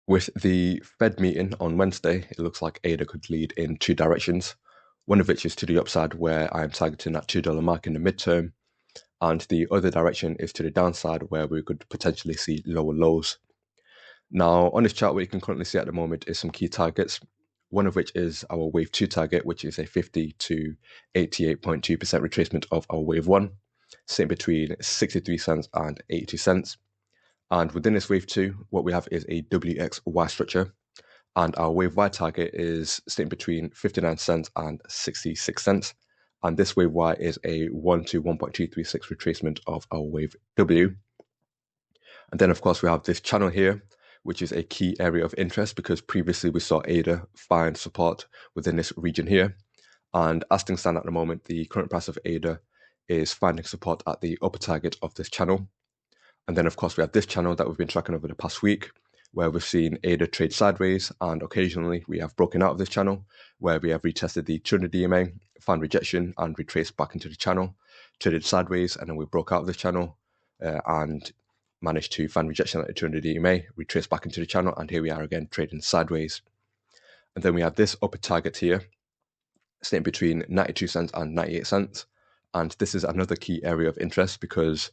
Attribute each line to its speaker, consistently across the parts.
Speaker 1: With the Fed meeting on Wednesday, it looks like ADA could lead in two directions, one of which is to the upside where I'm targeting that $2 mark in the midterm, and the other direction is to the downside where we could potentially see lower lows. Now, on this chart, what you can currently see at the moment is some key targets, one of which is our wave 2 target, which is a 50 to 88.2% retracement of our wave 1, sitting between 63 cents and 82 cents. And within this wave 2, what we have is a WXY structure, and our wave Y target is sitting between 59 cents and 66 cents. And this wave Y is a 1 to 1.236 retracement of our wave W. And then, of course, we have this channel here, which is a key area of interest because previously we saw ADA find support within this region here. And as things stand at the moment, the current price of ADA is finding support at the upper target of this channel. And then, of course, we have this channel that we've been tracking over the past week, where we've seen ADA trade sideways, and occasionally we have broken out of this channel, where we have retested the 200 DMA, found rejection, and retraced back into the channel, traded sideways, and then we broke out of this channel and managed to find rejection at the 200 DMA, retraced back into the channel, and here we are again trading sideways. And then we have this upper target here, sitting between 92 cents and 98 cents, and this is another key area of interest because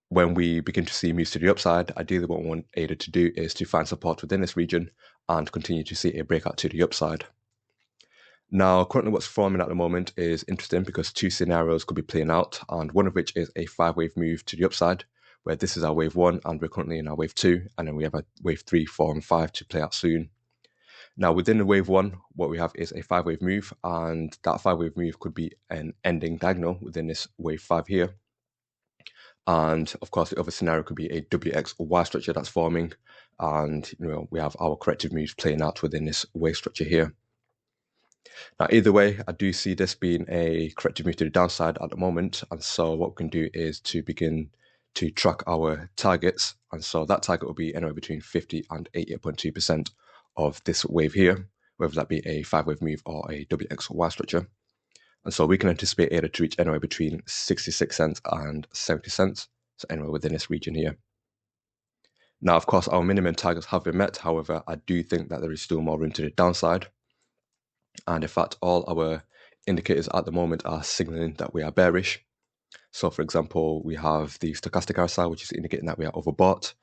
Speaker 1: when we begin to see moves to the upside, ideally what we want ADA to do is to find support within this region and continue to see a breakout to the upside. Now, currently what's forming at the moment is interesting because two scenarios could be playing out, and one of which is a 5-wave move to the upside, where this is our wave 1 and we're currently in our wave 2, and then we have a wave 3, 4, and 5 to play out soon. Now, within the wave 1, what we have is a 5-wave move, and that 5-wave move could be an ending diagonal within this wave 5 here. And of course, the other scenario could be a WXY structure that's forming, and we have our corrective moves playing out within this wave structure here. Now, either way, I do see this being a corrective move to the downside at the moment, and so what we can do is to begin to track our targets, and so that target will be anywhere between 50 and 88.2% of this wave here, whether that be a 5-wave move or a WXY structure. And so we can anticipate ADA to reach anywhere between 66 cents and 70 cents, so anywhere within this region here. Now, of course, our minimum targets have been met. However, I do think that there is still more room to the downside. And in fact, all our indicators at the moment are signaling that we are bearish. So, for example, we have the stochastic RSI, which is indicating that we are overbought.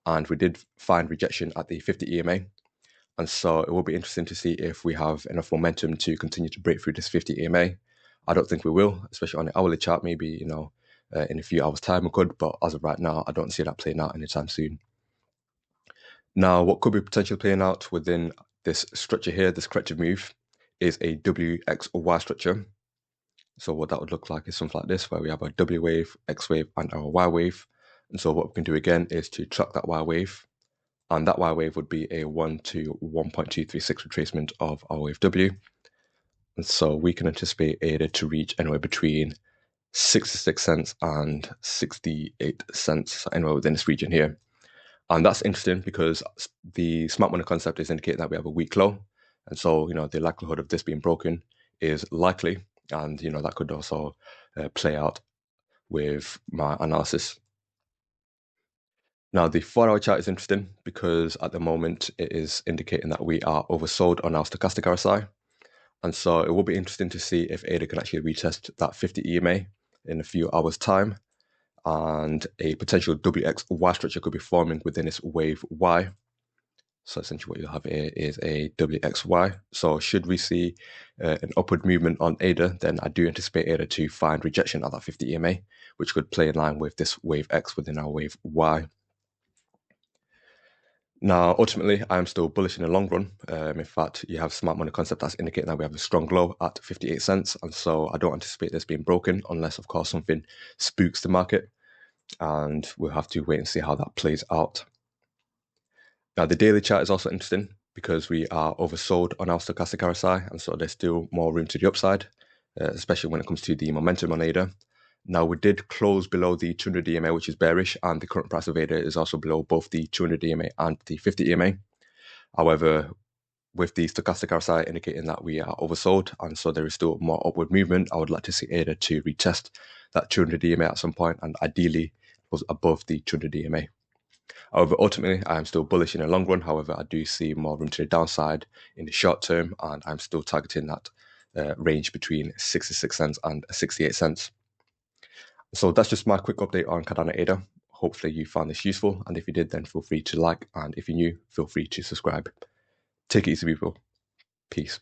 Speaker 1: And we did find rejection at the 50 EMA. And so it will be interesting to see if we have enough momentum to continue to break through this 50 EMA. I don't think we will, especially on the hourly chart. Maybe, in a few hours' time we could, but as of right now, I don't see that playing out anytime soon. Now, what could be potentially playing out within this structure here, this corrective move, is a WXY structure. So what that would look like is something like this, where we have a W wave, X wave, and our Y wave. And so what we can do again is to track that Y wave. And that Y wave would be a 1 to 1.236 retracement of our wave W. And so we can anticipate ADA to reach anywhere between 66 cents and 68 cents, so anywhere within this region here. And that's interesting because the smart money concept is indicating that we have a weak low. And so, the likelihood of this being broken is likely. And, that could also play out with my analysis. Now, the 4-hour chart is interesting because at the moment it is indicating that we are oversold on our stochastic RSI. And so it will be interesting to see if ADA can actually retest that 50 EMA in a few hours' time. And a potential WXY structure could be forming within this wave Y. So essentially what you'll have here is a WXY. So should we see an upward movement on ADA, then I do anticipate ADA to find rejection at that 50 EMA, which could play in line with this wave X within our wave Y. Now, ultimately, I'm still bullish in the long run. In fact, you have smart money concept that's indicating that we have a strong low at 58 cents. And so I don't anticipate this being broken unless, of course, something spooks the market. And we'll have to wait and see how that plays out. Now, the daily chart is also interesting because we are oversold on our stochastic RSI. And so there's still more room to the upside, especially when it comes to the momentum on ADA. Now, we did close below the 200 EMA, which is bearish, and the current price of ADA is also below both the 200 EMA and the 50 EMA. However, with the stochastic RSI indicating that we are oversold, and so there is still more upward movement, I would like to see ADA to retest that 200 EMA at some point, and ideally was above the 200 EMA. However, ultimately, I am still bullish in the long run. However, I do see more room to the downside in the short term, and I'm still targeting that range between 66 cents and 68 cents. So that's just my quick update on Cardano ADA. Hopefully you found this useful, and if you did, then feel free to like, and if you're new, feel free to subscribe. Take it easy, people. Peace.